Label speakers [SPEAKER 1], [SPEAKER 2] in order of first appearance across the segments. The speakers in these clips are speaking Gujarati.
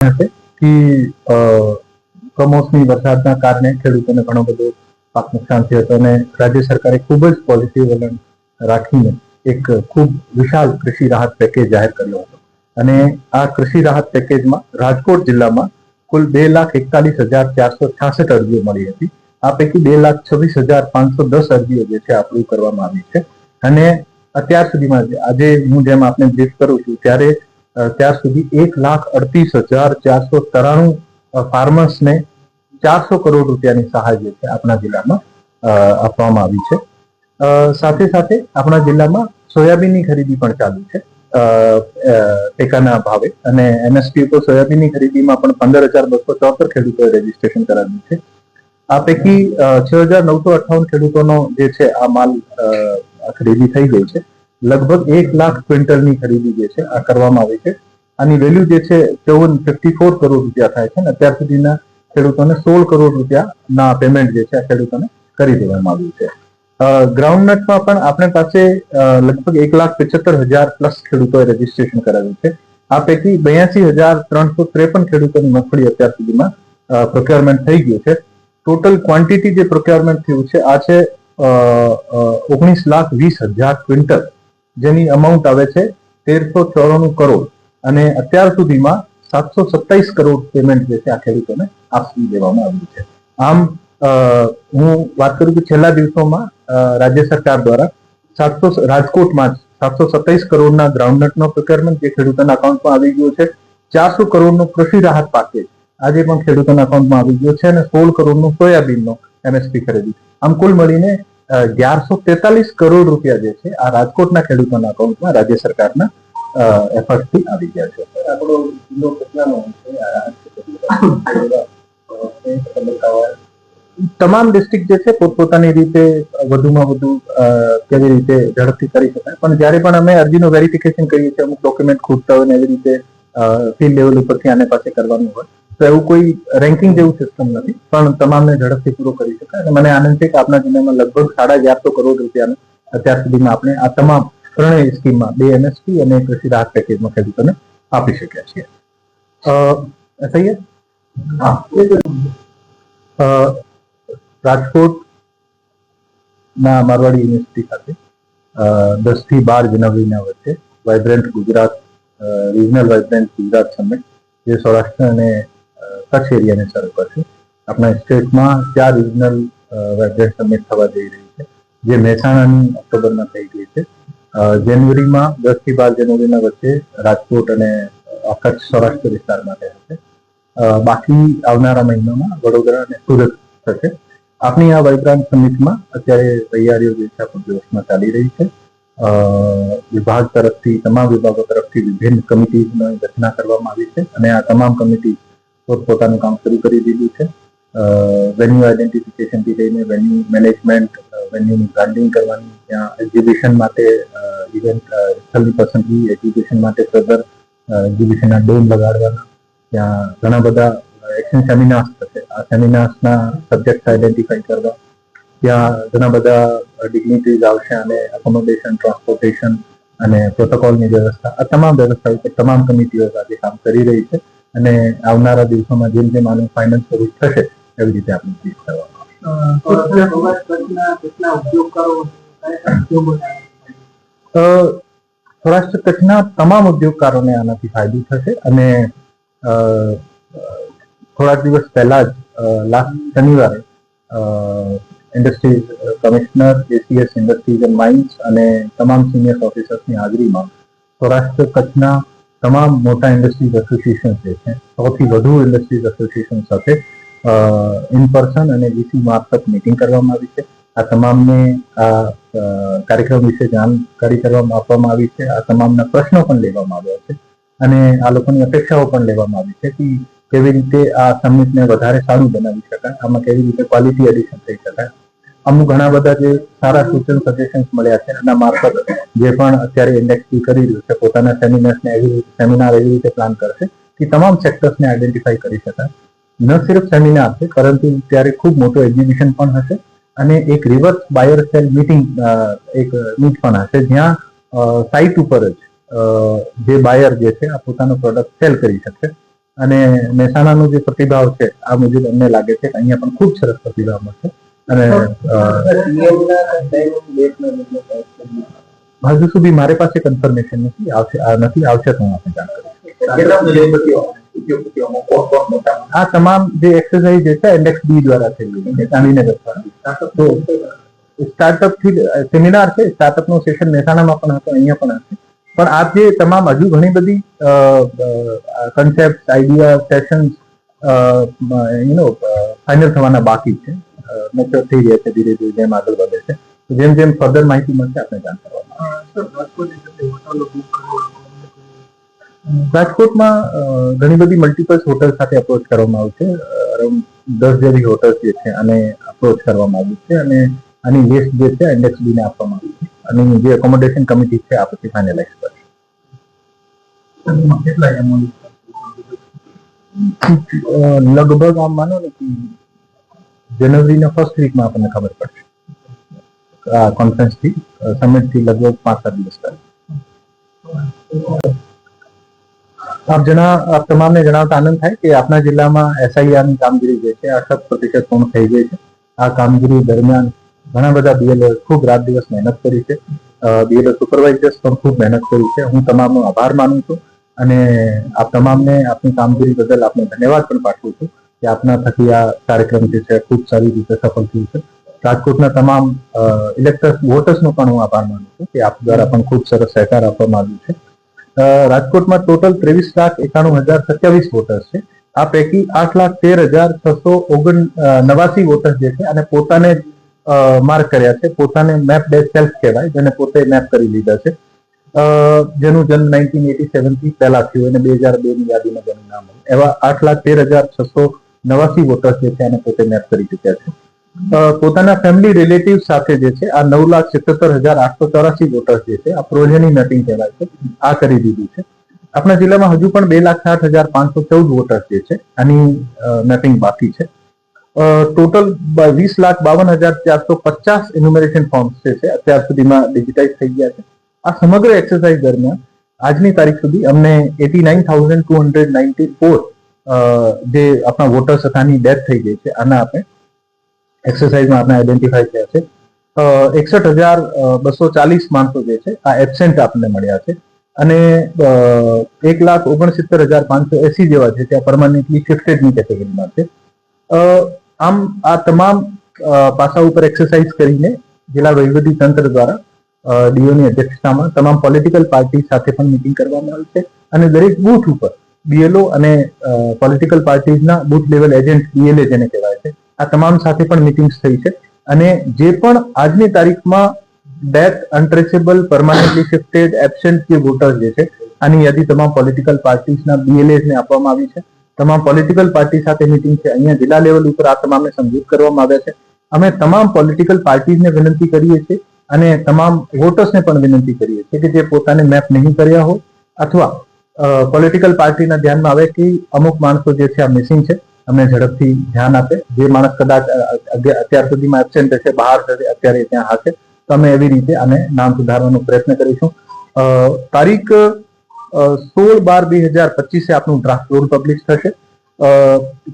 [SPEAKER 1] હશે કે કમોસમી વરસાદના કારણે ખેડૂતોને ઘણો બધો પાક નુકસાન થયું હતું અને રાજ્ય સરકારે ખૂબ જ પોલિસી વલણ રાખીને એક ખૂબ વિશાળ કૃષિ રાહત પેકેજ જાહેર કર્યો હતો અને આ કૃષિ રાહત પેકેજમાં રાજકોટ જિલ્લામાં કુલ 2,41,466 અરજીઓ મળી હતી. આ પૈકી 2,26,510 અરજીઓ જે છે અપ્રૂવ કરવામાં આવી છે અને અત્યાર સુધીમાં આજે હું જેમ આપને બ્રીફ કરું છું ત્યારે ત્યાર સુધી 1,38,493 ફાર્મર્સને 400 કરોડ રૂપિયાની સહાય જે છે આપણા જિલ્લામાં આપવામાં આવી છે. સાથે સાથે આપણા જિલ્લામાં સોયાબીનની ખરીદી પણ ચાલુ છે ટેકાના ભાવે અને એમએસપી ઉપર સોયાબીનની ખરીદીમાં પણ 15,274 ખેડૂતોએ રજીસ્ટ્રેશન કરાવ્યું છે. આ પૈકી 6,958 ખેડૂતોનો જે છે આ માલ ખરીદી થઈ ગઈ છે. લગભગ 1 લાખ ક્વિન્ટલની ખરીદી જે છે આ કરવામાં આવી છે. આની વેલ્યુ જે છે 54 કરોડ રૂપિયા થાય છે અને અત્યાર સુધીના ખેડૂતોને 16 કરોડ રૂપિયાના પેમેન્ટ જે છે આ ખેડૂતોને કરી દેવામાં આવ્યું છે. ગ્રાઉન્ડનટમાં પણ આપણી પાસે લગભગ 1,75,000 પ્લસ ખેડૂતોએ રજીસ્ટ્રેશન કરાવ્યું છે. આ પૈકી 82,353 ખેડૂતોની મગફળી અત્યાર સુધીમાં પ્રોક્યોરમેન્ટ થઈ ગયું છે. ટોટલ ક્વોન્ટિટી જે પ્રોક્યોરમેન્ટ થયું છે આ છે 19,20,000 ક્વિન્ટલ, જેની અમાઉન્ટ આવે છે 1,394 કરોડ અને અત્યાર સુધીમાં 727 કરોડ પેમેન્ટ જે છે આ ખેડૂતોને આપી દેવામાં આવ્યું છે. આમ હું વાત કરું કે છેલ્લા દિવસોમાં રાજ્ય સરકાર દ્વારા રાજકોટમાં 727 કરોડના ગ્રાઉન્ડનટનો પ્રોક્યોરમેન્ટ જે ખેડૂતોના અકાઉન્ટમાં આવી ગયો છે. 400 કરોડનો કૃષિ રાહત પેકેજ આજે પણ ખેડૂતોના અકાઉન્ટમાં આવી ગયો છે અને 16 કરોડનું સોયાબીનનો એમએસપી ખરીદી. આમ કુલ મળીને 1,143 કરોડ રૂપિયા જે છે આ રાજકોટના ખેડૂતોના અકાઉન્ટમાં રાજ્ય સરકારના એફર્ટથી આવી ગયા છે. આપણો જિલ્લો કેટલાનો છે? તમામ ડિસ્ટ્રિક્ટ જે છે પોતપોતાની રીતે વધુમાં વધુ કેવી રીતે ઝડપથી કરી શકાય, પણ જ્યારે પણ અમે અરજીનું વેરિફિકેશન કરીએ છીએ અમુક ડોક્યુમેન્ટ ખૂટતા હોય ને એવી રીતે ફિલ્ડ લેવલ ઉપરથી આને પાસે કરવાનું હોય તો એવું કોઈ રેન્કિંગ જેવું સિસ્ટમ નથી, પણ તમામને ઝડપથી પૂરો કરી શકાય. અને મને આનંદ છે કે આપણા જિલ્લામાં લગભગ 1,250 કરોડ રૂપિયાનું અત્યાર સુધીમાં આપણે આ તમામ ત્રણેય સ્કીમમાં 2 એમએસપી અને કૃષિ રાહત પેકેજમાં ખેડૂતોને આપી શક્યા છીએ. સહી હા, રાજકોટના મારવાડી યુનિવર્સિટી ખાતે 10 થી 12 જાન્યુઆરીના વચ્ચે vibrant Gujarat regional vibrant Gujarat summit જે સૌરાષ્ટ્ર અને કચ્છ એરિયાને સર્વ કરશે. આપણા સ્ટેટમાં 4 રિજનલ વાઇબ્રન્ટ સમિટ થવા જઈ રહી છે, જે મહેસાણાની ઓક્ટોબરમાં થઈ ગઈ છે. જાન્યુઆરીમાં 10 થી 12 જાન્યુઆરીના વચ્ચે રાજકોટ અને કચ્છ સૌરાષ્ટ્ર વિસ્તારમાં થશે. બાકી આવનારા મહિનામાં વડોદરા અને સુરત થશે. આપણી આ વાઇબ્રન્ટ સમિટમાં અત્યારે તૈયારીઓ જે છે જોશમાં ચાલી રહી છે. વિભાગ તરફથી તમામ વિભાગો તરફથી વિભિન્ન કમિટીની રચના કરવામાં આવી છે અને આ તમામ કમિટી પોતપોતાનું કામ શરૂ કરી દીધું છે. વેન્યુ આઈડેન્ટિફિકેશનથી લઈને વેન્યુ મેનેજમેન્ટ, વેન્યુની બ્રાન્ડિંગ કરવાની, ત્યાં એક્ઝિબિશન માટે ઇવેન્ટ સ્થળની પસંદગી, એક્ઝિબિશન માટે ફર્ધર એક્ઝિબિશનના ડોમ લગાડવાના, ત્યાં ઘણા બધા એક્શન સેમિનાર્સ થશે. આ સેમિનાર્સના સબ્જેક્ટ આઈડેન્ટિફાઈ કરવા, ત્યાં ઘણા બધા ડિગ્નિટીઝ આવશે અને એકોમોડેશન, ટ્રાન્સપોર્ટેશન અને પ્રોટોકોલની વ્યવસ્થા, આ તમામ વ્યવસ્થા ઉપર તમામ કમિટીઓ આજે કામ કરી રહી છે અને આવનારા દિવસોમાં જેમ જેમ આનું ફાઇનલ સ્વરૂપ થશે એવી રીતે આપણે ચીજ કરવામાં સૌરાષ્ટ્ર કચ્છના તમામ ઉદ્યોગકારોને આનાથી ફાયદો થશે અને થોડાક દિવસ પહેલા જ લાસ્ટ શનિવારે industries commissioner, ACS industries and mines અને તમામ સિનિયર ઓફિસર્સની હાજરીમાં સૌરાષ્ટ્ર કચ્છના તમામ મોટા ઇન્ડસ્ટ્રીઝ એસોસિએશન જે છે, સૌથી વધુ ઇન્ડસ્ટ્રીઝ એસોસિએશન સાથે ઇન પર્સન અને વીસી મારફત મિટિંગ કરવામાં આવી છે. આ તમામને આ કાર્યક્રમ વિશે જાણકારી આપવામાં આવી છે. આ તમામના પ્રશ્નો પણ લેવામાં આવ્યા છે અને આ લોકોની અપેક્ષાઓ પણ લેવામાં આવી છે કે કેવી રીતે આ સમિટને વધારે સારું બનાવી શકાય, આમાં કેવી રીતે ક્વોલિટી એડિશન થઈ શકાય. અમુક ઘણા બધા જે સારા સૂચન સજેશન્સ મળ્યા છે એના મારફત જે પણ અત્યારે ઇન્ડેક્સ કરી રહ્યું છે પોતાના સેમિનાર એવી રીતે પ્લાન કરશે કે તમામ સેક્ટર્સને આઈડેન્ટિફાઈ કરી શકાય. ન સિર્ફ સેમિનાર છે પરંતુ ત્યારે ખૂબ મોટો એક્ઝિબિશન પણ હશે અને એક રિવર્સ બાયર સેલ મીટિંગ એક મીટ પણ હશે જ્યાં સાઇટ ઉપર જ જે બાયર જે છે આ પોતાનો પ્રોડક્ટ સેલ કરી શકશે અને મહેસાણાનો જે પ્રતિભાવ છે આ મુજબ અમને લાગે છે કે અહીંયા પણ ખૂબ સરસ પ્રતિભાવ મળશે. અને હજુ સુધી મારી પાસે કન્ફર્મેશન નથી, આવશે તો હું આપને જાણ કરીશ. આ તમામ જે એક્સરસાઇઝ જે છે ઇન્ડેક્સ બી દ્વારા થઈ રહી છે ગાંધીનગર દ્વારા. તો સ્ટાર્ટઅપ થી સેમિનાર છે, સ્ટાર્ટઅપ નો સેશન મહેસાણામાં પણ હતો, અહીંયા પણ હશે. પણ આ જે તમામ હજુ ઘણી બધી કન્સેપ્ટ, આઈડિયા, સેશન્સ ફાઇનલ થવાના બાકી છે, મેચ્યોર થઈ રહ્યા છે ધીરે ધીરે જેમ આગળ વધે છે. જેમ જેમ ફર્ધર માહિતી મળશે આપણે જાણ કરવામાં રાજકોટમાં ઘણી બધી મલ્ટિપલ્સ હોટલ સાથે અપ્રોચ કરવામાં આવશે. અરાઉન્ડ 10 જેવી હોટલ્સ જે છે અને અપ્રોચ કરવામાં આવી છે અને આની લિસ્ટ જે છે ઇન્ડેક્સ બી ને આપવામાં આવી છે અને જે એકોમોડેશન કમિટી છે આ પછી ફાઇનલાઇઝ કરશે. લગભગ આમ માનો ને કે જાન્યુઆરીના ફર્સ્ટ વીકમાં આપણને ખબર પડશે. આ કોન્ફરન્સ થી સમિટ થી લગભગ 5-7 દિવસ પહેલા. આપ તમામને જણાવતા આનંદ થાય કે આપના જિલ્લામાં એસઆઈઆર ની કામગીરી જે છે આ 100% પૂર્ણ થઈ ગઈ છે. આ કામગીરી દરમિયાન ઘણા બધા બીએલઓ ખૂબ રાત દિવસ મહેનત કરી છે. બીએલઓ સુપરવાઇઝર્સ પણ ખૂબ મહેનત કરી છે. હું તમામનો આભાર માનું છું અને આપ તમામને આપની કામગીરી બદલ આપને ધન્યવાદ પણ પાઠવું છું કે આપના થકી આ કાર્યક્રમ જે છે ખૂબ સારી રીતે સફળ થયું છે. રાજકોટના તમામ ઇલેક્ટર્સ, વોટર્સનો પણ હું આભાર માનું છું કે આપ દ્વારા પણ ખૂબ સરસ સહકાર આપવામાં આવ્યું છે. રાજકોટમાં ટોટલ 23,91,027 વોટર્સ છે. આ પૈકી 8,13,689 વોટર્સ જે છે અને પોતાને માર્ક કર્યા છે, પોતાને મેપ સેલ્ફ કહેવાય, જેને પોતે મેપ કરી લીધા છે, જેનું જન્મ 1987 થી પહેલા થયું અને 2002 ની યાદીમાં જેનું નામ હોય એવા 8,13,689 વોટર્સ જે છે એને પોતે મેપ કરી ચુક્યા છે. પોતાના ફેમિલી રિલેટિવ સાથે જે છે આ 9,77,884 વોટર્સ જે છે આ પ્રોજેની મેપિંગ કહેવાય છે, આ કરી દીધું છે. આપણા જિલ્લામાં હજુ પણ 2,60,514 વોટર્સ જે છે આની મેપિંગ બાકી છે. ટોટલ 20,52,450 એન્યુમરેશન ફોર્મ્સ જે છે અત્યાર સુધીમાં ડિજિટાઇઝ થઈ ગયા છે. આ સમગ્ર એક્સરસાઇઝ દરમિયાન આજની તારીખ સુધી અમને 89,294 જે આપણા વોટર્સ હતાની ડેથ થઈ ગઈ છે આના આપણે એક્સરસાઇઝમાં આપણે આઈડેન્ટિફાઈ થયા છે. 61,240 માણસો જે છે આ એબસેન્ટ આપણને મળ્યા છે અને 1,69,580 જેવા છે ત્યાં પરમાનન્ટલી શિફ્ટેડની કેટેગરીમાં છે. આમ આ તમામ પાસા ઉપર એક્સરસાઇઝ કરીને જિલ્લા વહીવટી તંત્ર દ્વારા ડીઓની અધ્યક્ષતામાં તમામ પોલિટિકલ પાર્ટી સાથે પણ મીટિંગ કરવામાં આવી છે અને દરેક બૂથ ઉપર બીએલઓ અને પોલિટિકલ પાર્ટીઝના બૂથ લેવલ એજન્ટ બીએલએ જેને કહેવાય છે આ તમામ સાથે પણ મીટિંગ્સ થઈ છે અને જે પણ આજની તારીખમાં ડેથ, અનટ્રેસેબલ, પરમાનન્ટલી શિફ્ટેડ, એબસેન્ટ જે વોટર્સ જે છે આની યાદી તમામ પોલિટિકલ પાર્ટીઝના બીએલએઝને આપવામાં આવી છે. તમામ પોલિટિકલ પાર્ટી સાથે મીટિંગ છે. અહીંયા જિલ્લા લેવલ ઉપર આ તમામને સમજૂત કરવામાં આવ્યા છે. અમે તમામ પોલિટિકલ પાર્ટીઝને વિનંતી કરીએ છીએ અને તમામ વોટર્સને પણ વિનંતી કરીએ છીએ કે જે પોતાને મેપ નહીં કર્યા હોય અથવા પોલિટિકલ પાર્ટીના ધ્યાનમાં આવે કે અમુક માણસો જે છે આ મિસિંગ છે, અમને ઝડપથી ધ્યાન આપે. જે માણસ કદાચ અત્યાર સુધીમાં એબસેન્ટ હશે, બહાર હશે, અત્યારે ત્યાં હશે તો અમે એવી રીતે આને નામ સુધારવાનો પ્રયત્ન કરીશું. તારીખ 16/12/2025 આપનું ડ્રાફ્ટ રોલ પબ્લિશ થશે.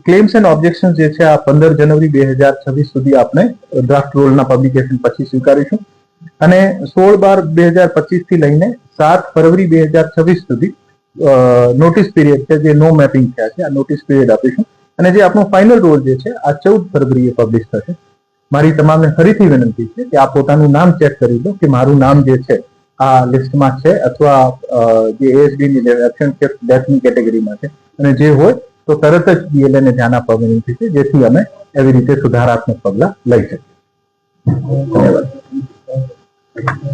[SPEAKER 1] ક્લેમ્સ એન્ડ ઓબ્જેક્શન જે છે આ 15 જાન્યુઆરી 2026 સુધી આપણે ડ્રાફ્ટ રોલના પબ્લિકેશન પછી સ્વીકારીશું અને 16/12/2025 થી લઈને 7 ફરવરી 2026 સુધી નોટિસ પીરિયડ છે જે નો મેપિંગ થયા છે આ નોટિસ પીરિયડ આપીશું અને જે આપણો ફાઇનલ રોલ જે છે આ 14 ફરવરીએ પબ્લિશ થશે. મારી તમામને ફરીથી વિનંતી છે કે આપ પોતાનું નામ ચેક કરી લો કે મારું નામ જે છે આ લિસ્ટમાં છે અથવા જે એએસડી ની ડેથની કેટેગરીમાં છે અને જે હોય તો તરત જ બીએલએ ને ધ્યાન આપવા વિનંતી છે જેથી અમે એવી રીતે સુધારાત્મક પગલા લઈ શકીએ. ધન્યવાદ.